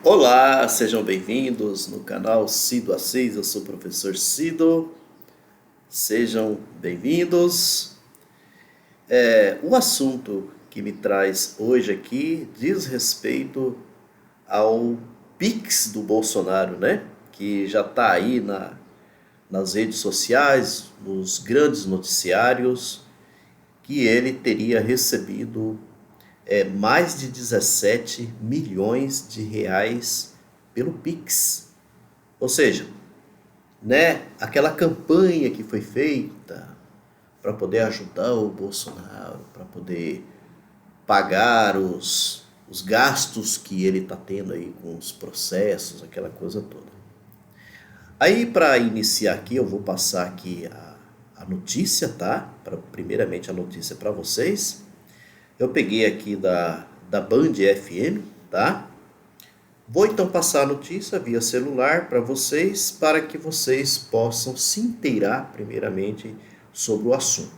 Olá, sejam bem-vindos no canal Cido A6, eu sou o professor Cido, sejam bem-vindos. O assunto que me traz hoje aqui diz respeito ao Pix do Bolsonaro, né? Que já está aí nas redes sociais, nos grandes noticiários, que ele teria recebido mais de 17 milhões de reais pelo Pix. Ou seja, né, aquela campanha que foi feita para poder ajudar o Bolsonaro, para poder pagar os gastos que ele está tendo aí com os processos, aquela coisa toda. Aí, para iniciar aqui, eu vou passar aqui a notícia, tá? Primeiramente a notícia para vocês. Eu peguei aqui da Band FM, tá? Vou então passar a notícia via celular para vocês, para que vocês possam se inteirar primeiramente sobre o assunto.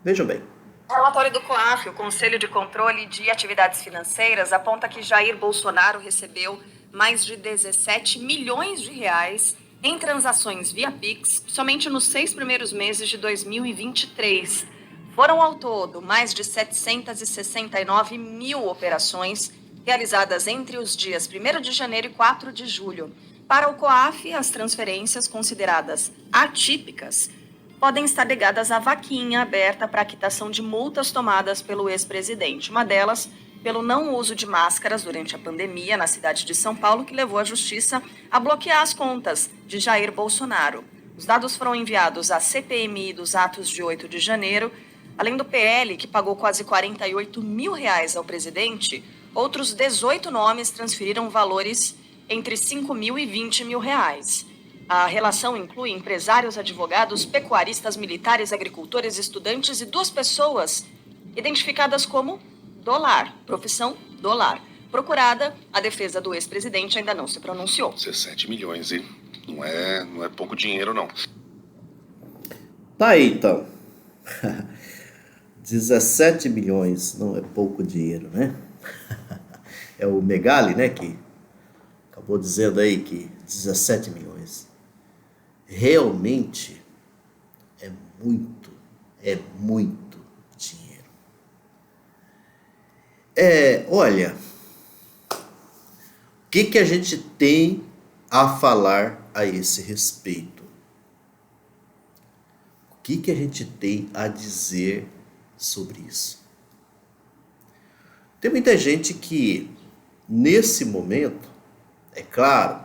Vejam bem. O relatório do COAF, o Conselho de Controle de Atividades Financeiras, aponta que Jair Bolsonaro recebeu mais de 17 milhões de reais em transações via Pix somente nos 6 primeiros meses de 2023. Foram ao todo mais de 769 mil operações realizadas entre os dias 1º de janeiro e 4 de julho. Para o COAF, as transferências consideradas atípicas podem estar ligadas à vaquinha aberta para quitação de multas tomadas pelo ex-presidente. Uma delas, pelo não uso de máscaras durante a pandemia na cidade de São Paulo, que levou a Justiça a bloquear as contas de Jair Bolsonaro. Os dados foram enviados à CPMI dos atos de 8 de janeiro. Além do PL, que pagou quase 48 mil reais ao presidente, outros 18 nomes transferiram valores entre 5 mil e 20 mil reais. A relação inclui empresários, advogados, pecuaristas, militares, agricultores, estudantes e 2 pessoas identificadas como Dolar, profissão Dolar. Procurada, a defesa do ex-presidente ainda não se pronunciou. 17 milhões, hein? Não é pouco dinheiro, não. Tá aí então. 17 milhões não é pouco dinheiro, né? É o Megali, né, que acabou dizendo aí que 17 milhões. Realmente é muito dinheiro. Olha, o que a gente tem a falar a esse respeito? O que a gente tem a dizer sobre isso? Tem muita gente que, nesse momento, é claro,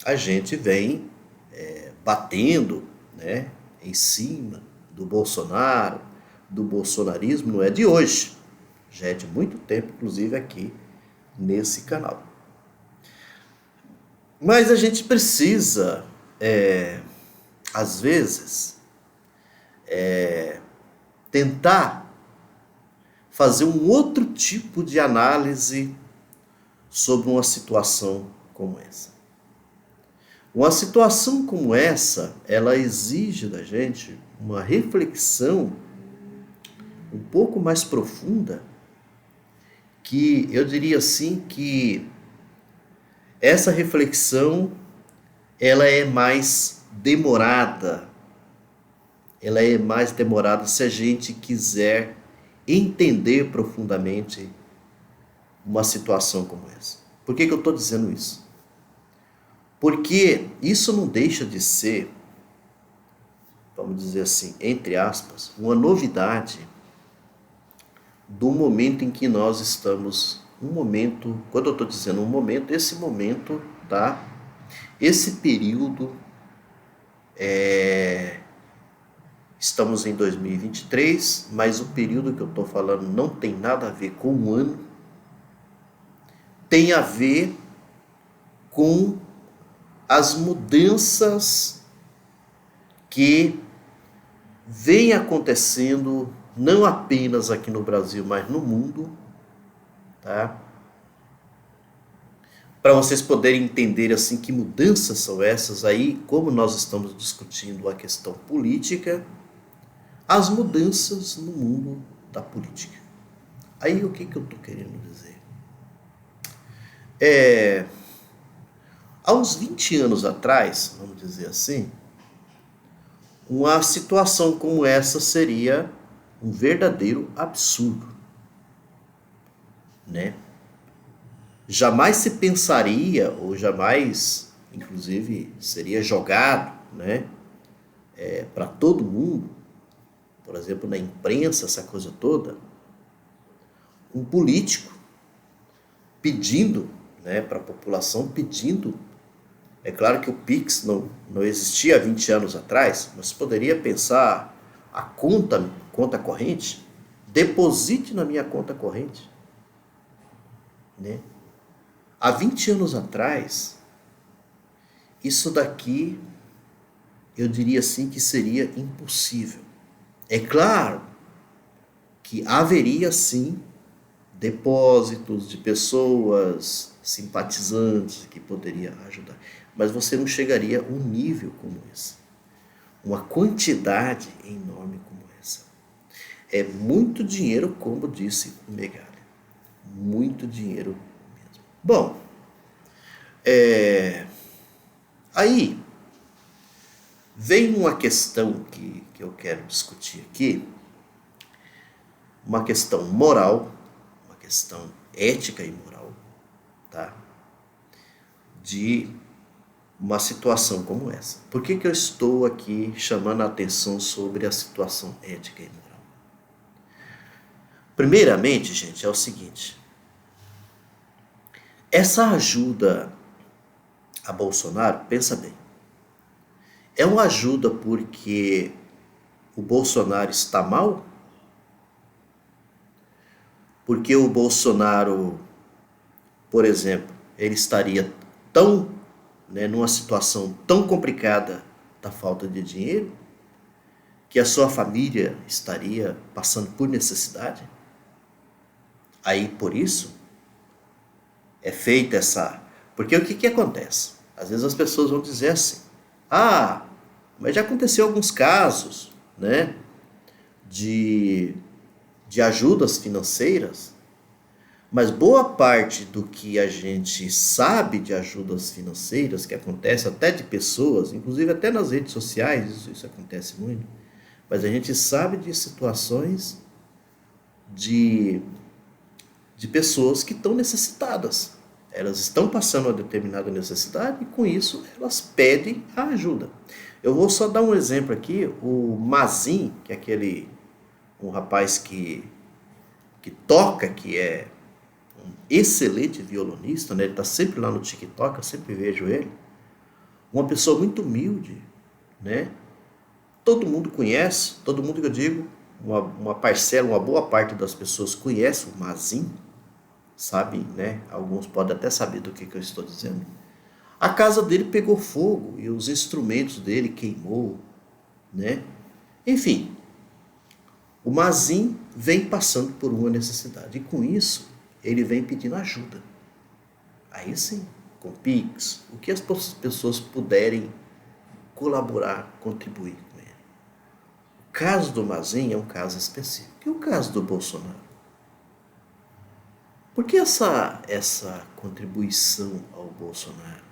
a gente vem batendo, né, em cima do Bolsonaro, do bolsonarismo, não é de hoje, já é de muito tempo, inclusive aqui nesse canal. Mas a gente precisa, às vezes, tentar fazer um outro tipo de análise sobre uma situação como essa. Uma situação como essa, ela exige da gente uma reflexão um pouco mais profunda, que eu diria assim que essa reflexão ela é mais demorada. Ela é mais demorada se a gente quiser entender profundamente uma situação como essa. Por que eu estou dizendo isso? Porque isso não deixa de ser, vamos dizer assim, entre aspas, uma novidade do momento em que nós estamos. Um momento, quando eu estou dizendo um momento, esse momento, tá? Esse período, estamos em 2023, mas o período que eu estou falando não tem nada a ver com o ano, tem a ver com as mudanças que vêm acontecendo não apenas aqui no Brasil, mas no mundo, tá? Para vocês poderem entender assim que mudanças são essas aí, como nós estamos discutindo a questão política, as mudanças no mundo da política. Aí o que eu estou querendo dizer? Há uns 20 anos atrás, vamos dizer assim, uma situação como essa seria um verdadeiro absurdo, né? Jamais se pensaria, ou jamais, inclusive, seria jogado, né, para todo mundo, por exemplo, na imprensa, essa coisa toda, um político pedindo, né, para a população, pedindo. É claro que o Pix não existia há 20 anos atrás, mas poderia pensar a conta corrente, deposite na minha conta corrente, né? Há 20 anos atrás, isso daqui, eu diria assim que seria impossível. É claro que haveria sim depósitos de pessoas simpatizantes que poderia ajudar, mas você não chegaria a um nível como esse, uma quantidade enorme como essa. É muito dinheiro, como disse o Megali, muito dinheiro mesmo. Bom, aí vem uma questão que eu quero discutir aqui, uma questão moral, uma questão ética e moral, tá? De uma situação como essa. Por que eu estou aqui chamando a atenção sobre a situação ética e moral? Primeiramente, gente, é o seguinte: essa ajuda a Bolsonaro, pensa bem, é uma ajuda porque o Bolsonaro está mal? Porque o Bolsonaro, por exemplo, ele estaria numa situação tão complicada da falta de dinheiro, que a sua família estaria passando por necessidade? Aí, por isso, é feita essa... Porque o que acontece? Às vezes as pessoas vão dizer assim, mas já aconteceu alguns casos, né, de ajudas financeiras, mas boa parte do que a gente sabe de ajudas financeiras, que acontece até de pessoas, inclusive até nas redes sociais, isso acontece muito, mas a gente sabe de situações de pessoas que estão necessitadas. Elas estão passando uma determinada necessidade e com isso elas pedem a ajuda. Eu vou só dar um exemplo aqui, o Mazin, que é um rapaz que toca, que é um excelente violonista, né? Ele está sempre lá no TikTok, eu sempre vejo ele. Uma pessoa muito humilde, né? Todo mundo conhece, todo mundo que eu digo, uma parcela, uma boa parte das pessoas conhece o Mazin, sabe, né? Alguns podem até saber do que eu estou dizendo. A casa dele pegou fogo e os instrumentos dele queimou, né? Enfim, o Mazin vem passando por uma necessidade e com isso ele vem pedindo ajuda. Aí sim, com Pix, o que as pessoas puderem colaborar, contribuir com ele. O caso do Mazin é um caso específico. E o caso do Bolsonaro? Por que essa contribuição ao Bolsonaro?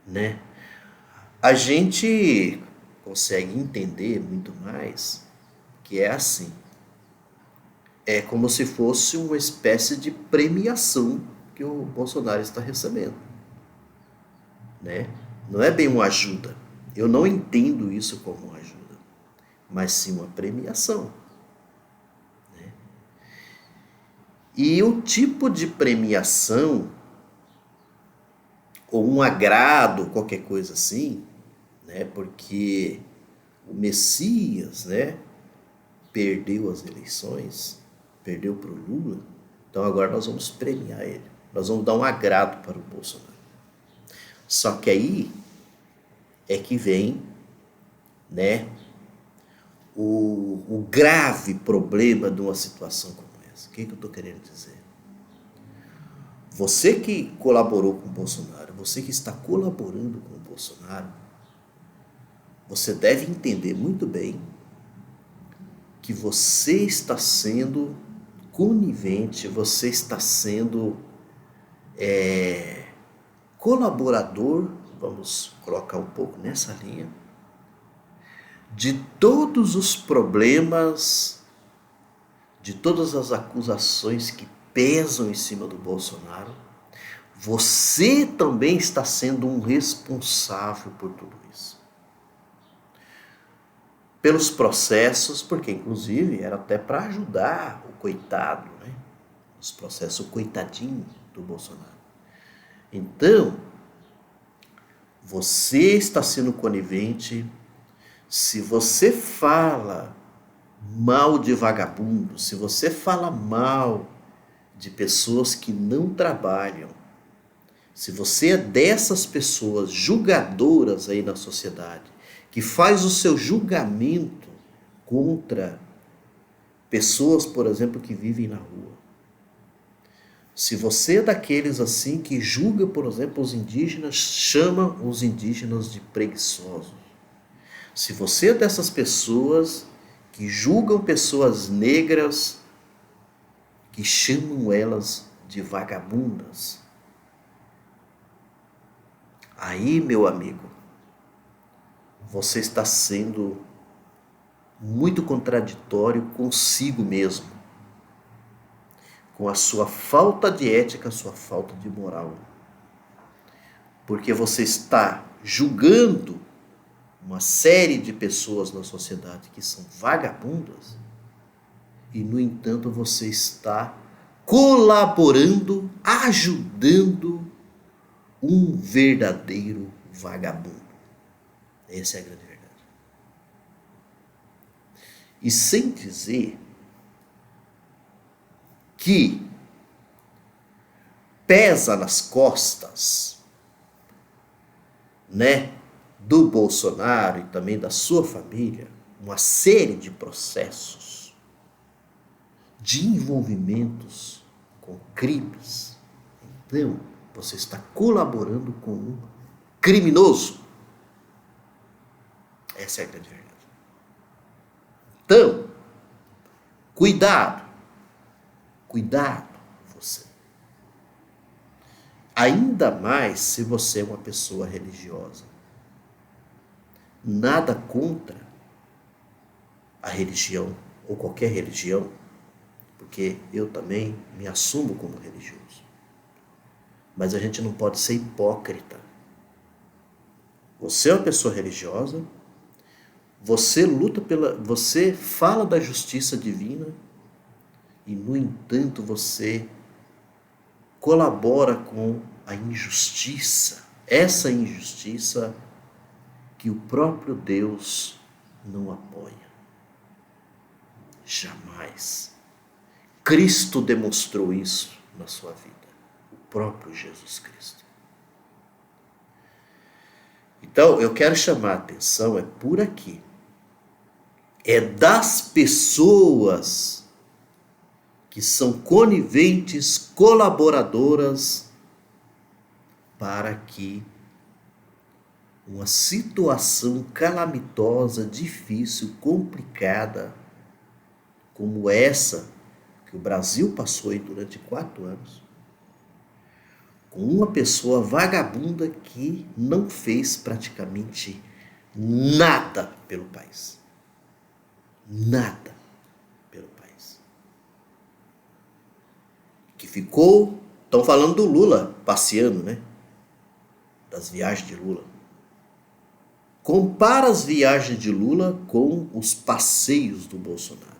Né? A gente consegue entender muito mais que é assim. É como se fosse uma espécie de premiação que o Bolsonaro está recebendo, né? Não é bem uma ajuda. Eu não entendo isso como uma ajuda, mas sim uma premiação. E o tipo de premiação, ou um agrado, qualquer coisa assim, né? Porque o Messias, né, perdeu as eleições, perdeu para o Lula, então agora nós vamos premiar ele. Nós vamos dar um agrado para o Bolsonaro. Só que aí é que vem, né, o grave problema de uma situação como essa. O que eu estou querendo dizer? Você que colaborou com o Bolsonaro, você que está colaborando com o Bolsonaro, você deve entender muito bem que você está sendo conivente, você está sendo colaborador, vamos colocar um pouco nessa linha, de todos os problemas, de todas as acusações que pesam em cima do Bolsonaro, você também está sendo um responsável por tudo isso. Pelos processos, porque inclusive era até para ajudar o coitado, né? Os processos, o coitadinho do Bolsonaro. Então, você está sendo conivente. Se você fala mal de vagabundo, se você fala mal de pessoas que não trabalham, se você é dessas pessoas julgadoras aí na sociedade, que faz o seu julgamento contra pessoas, por exemplo, que vivem na rua, se você é daqueles assim que julga, por exemplo, os indígenas, chama os indígenas de preguiçosos. Se você é dessas pessoas que julgam pessoas negras, que chamam elas de vagabundas, aí, meu amigo, você está sendo muito contraditório consigo mesmo, com a sua falta de ética, a sua falta de moral. Porque você está julgando uma série de pessoas na sociedade que são vagabundas e, no entanto, você está colaborando, ajudando um verdadeiro vagabundo. Essa é a grande verdade. E sem dizer que pesa nas costas, né, do Bolsonaro e também da sua família, uma série de processos, de envolvimentos com crimes. Então, você está colaborando com um criminoso. Essa é a grande verdade. Então, cuidado você. Ainda mais se você é uma pessoa religiosa. Nada contra a religião, ou qualquer religião, porque eu também me assumo como religioso. Mas a gente não pode ser hipócrita. Você é uma pessoa religiosa, você luta você fala da justiça divina e, no entanto, você colabora com a injustiça. Essa injustiça que o próprio Deus não apoia. Jamais. Cristo demonstrou isso na sua vida. O próprio Jesus Cristo. Então, eu quero chamar a atenção, é por aqui. É das pessoas que são coniventes, colaboradoras, para que uma situação calamitosa, difícil, complicada, como essa que o Brasil passou aí durante 4 anos, com uma pessoa vagabunda que não fez praticamente nada pelo país. Nada pelo país. Que ficou, estão falando do Lula passeando, né? Das viagens de Lula. Compara as viagens de Lula com os passeios do Bolsonaro.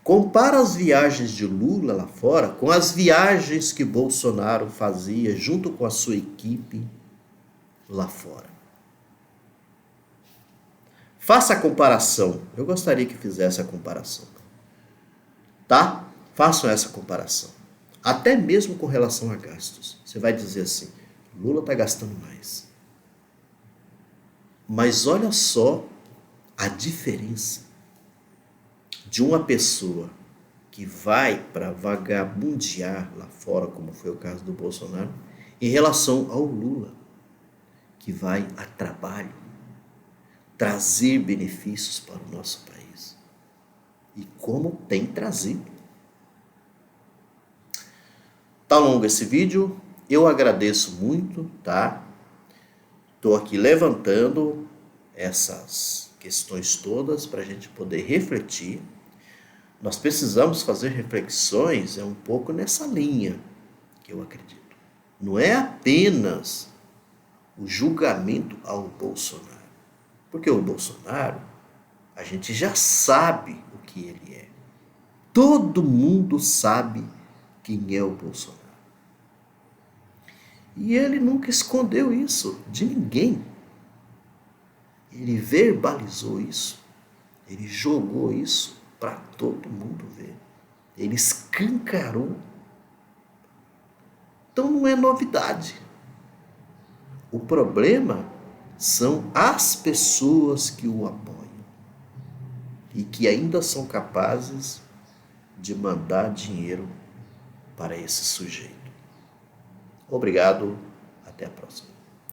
Compara as viagens de Lula lá fora com as viagens que Bolsonaro fazia junto com a sua equipe lá fora. Faça a comparação. Eu gostaria que fizesse a comparação. Tá? Façam essa comparação. Até mesmo com relação a gastos. Você vai dizer assim, Lula está gastando mais. Mas olha só a diferença de uma pessoa que vai para vagabundear lá fora, como foi o caso do Bolsonaro, em relação ao Lula, que vai a trabalho, trazer benefícios para o nosso país. E como tem trazido. Tá longo esse vídeo, eu agradeço muito, tá? Tô aqui levantando essas questões todas para a gente poder refletir. Nós precisamos fazer reflexões um pouco nessa linha que eu acredito. Não é apenas o julgamento ao Bolsonaro. Porque o Bolsonaro, a gente já sabe o que ele é. Todo mundo sabe quem é o Bolsonaro. E ele nunca escondeu isso de ninguém. Ele verbalizou isso. Ele jogou isso para todo mundo ver. Ele escancarou. Então não é novidade. O problema são as pessoas que o apoiam e que ainda são capazes de mandar dinheiro para esse sujeito. Obrigado, até a próxima.